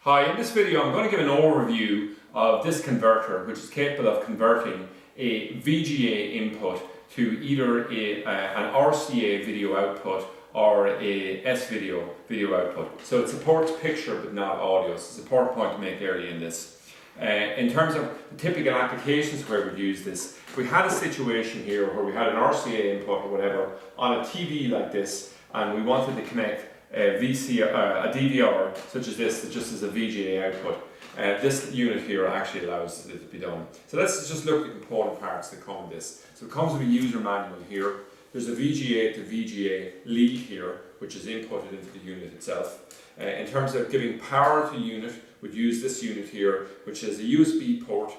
Hi, in this video I'm going to give an overview of this converter, which is capable of converting a VGA input to either an RCA video output or a S-video output. So it supports picture but not audio, so it's an important point to make early in this. In terms of the typical applications where we'd use this, if we had a situation here where we had an RCA input or whatever on a TV like this and we wanted to connect a DVR such as this that just as a VGA output. This unit here actually allows it to be done. So let's just look at the component parts that come with this. So it comes with a user manual here. There's a VGA to VGA lead here, which is inputted into the unit itself. In terms of giving power to the unit, we'd use this unit here, which has a USB port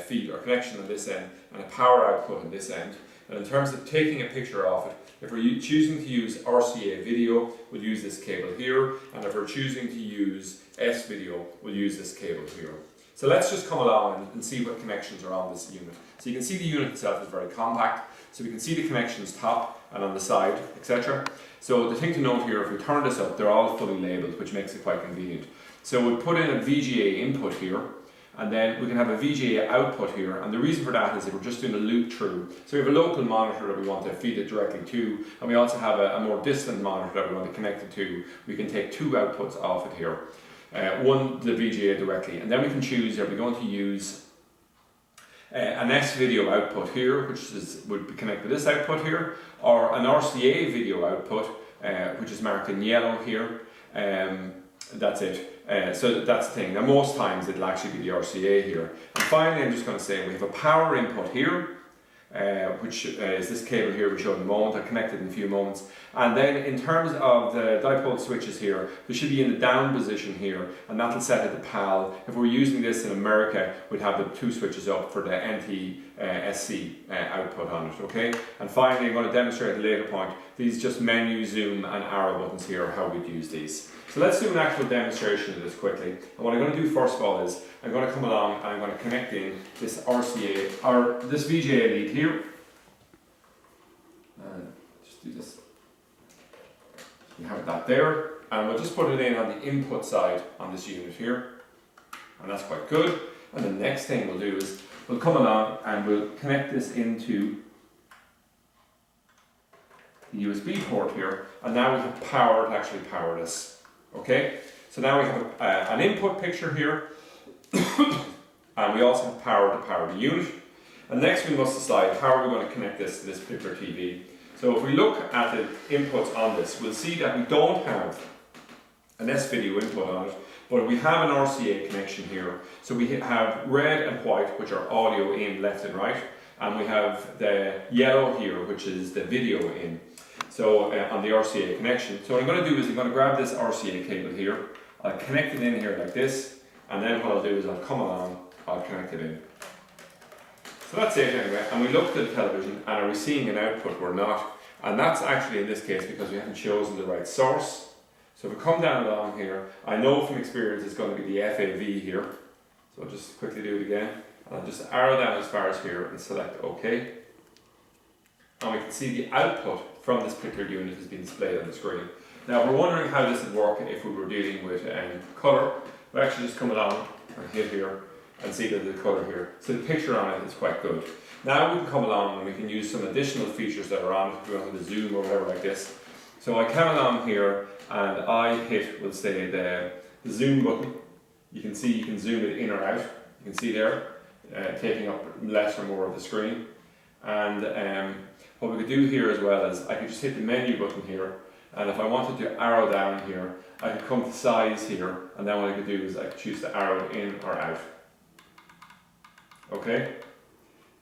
feed or connection on this end and a power output on this end. And in terms of taking a picture of it, if we're choosing to use RCA video, we'll use this cable here, and if we're choosing to use S video, we'll use this cable here. So let's just come along and see what connections are on this unit. So you can see the unit itself is very compact, so we can see the connections top and on the side, etc. So the thing to note here, if we turn this up, they're all fully labelled, which makes it quite convenient. So we'll put in a VGA input here, and then we can have a VGA output here, and the reason for that is if we're just doing a loop through. So we have a local monitor that we want to feed it directly to, and we also have a more distant monitor that we want to connect it to. We can take two outputs off it here. One, the VGA directly, and then we can choose, are we going to use an S video output here, which would be connected to this output here, or an RCA video output, which is marked in yellow here. That's it. So that's the thing. Now most times it'll actually be the RCA here. And finally I'm just going to say we have a power input here, which is this cable here we showed in a moment. I'll connect it in a few moments. And then in terms of the dipole switches here, they should be in the down position here, and that'll set it to PAL. If we're using this in America, we'd have the two switches up for the NT-SC output on it, okay? And finally, I'm going to demonstrate at a later point, these just menu, zoom and arrow buttons here, how we'd use these. So let's do an actual demonstration of this quickly. And what I'm going to do first of all is, I'm going to come along and I'm going to connect in this RCA, or this VGA lead here. And just do this. You have that there, and we'll just put it in on the input side on this unit here, and that's quite good. And the next thing we'll do is we'll come along and we'll connect this into the USB port here, and now we have power to actually power this. Okay, so now we have an input picture here, and we also have power to power the unit. And next we must decide how are we going to connect this to this particular TV. So if we look at the inputs on this, we'll see that we don't have an S-video input on it, but we have an RCA connection here. So we have red and white, which are audio in left and right, and we have the yellow here, which is the video in. So on the RCA connection. So what I'm going to do is I'm going to grab this RCA cable here, I'll connect it in here like this, and then what I'll do is I'll come along, I'll connect it in. So that's it anyway, and we looked at the television, and are we seeing an output? We're not. And that's actually in this case because we haven't chosen the right source. So if we come down along here, I know from experience it's going to be the FAV here. So I'll just quickly do it again. And I'll just arrow down as far as here and select OK. And we can see the output from this particular unit has been displayed on the screen. Now we're wondering how this would work if we were dealing with colour. We actually just come along and hit here and see that the colour here. So the picture on it is quite good. Now we can come along and we can use some additional features that are on it. If we want to zoom or whatever like this. So I come along here and I hit, we'll say, the zoom button. You can see you can zoom it in or out. You can see there, taking up less or more of the screen. And what we could do here as well is I could just hit the menu button here, and if I wanted to arrow down here, I could come to size here, and then what I could do is I could choose to arrow in or out. Okay?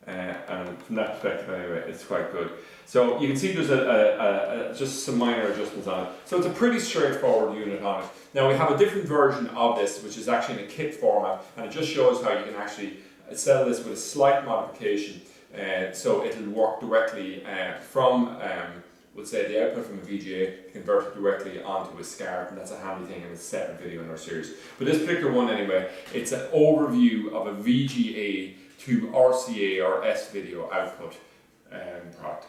And from that perspective anyway, it's quite good. So you can see there's just some minor adjustments on it. So it's a pretty straightforward unit on it. Now we have a different version of this, which is actually in a kit format, and it just shows how you can actually sell this with a slight modification. So it'll work directly from, we'll say, the output from a VGA, convert it directly onto a SCART, and that's a handy thing in a separate video in our series. But this particular one anyway, it's an overview of a VGA to RCA or S video output product.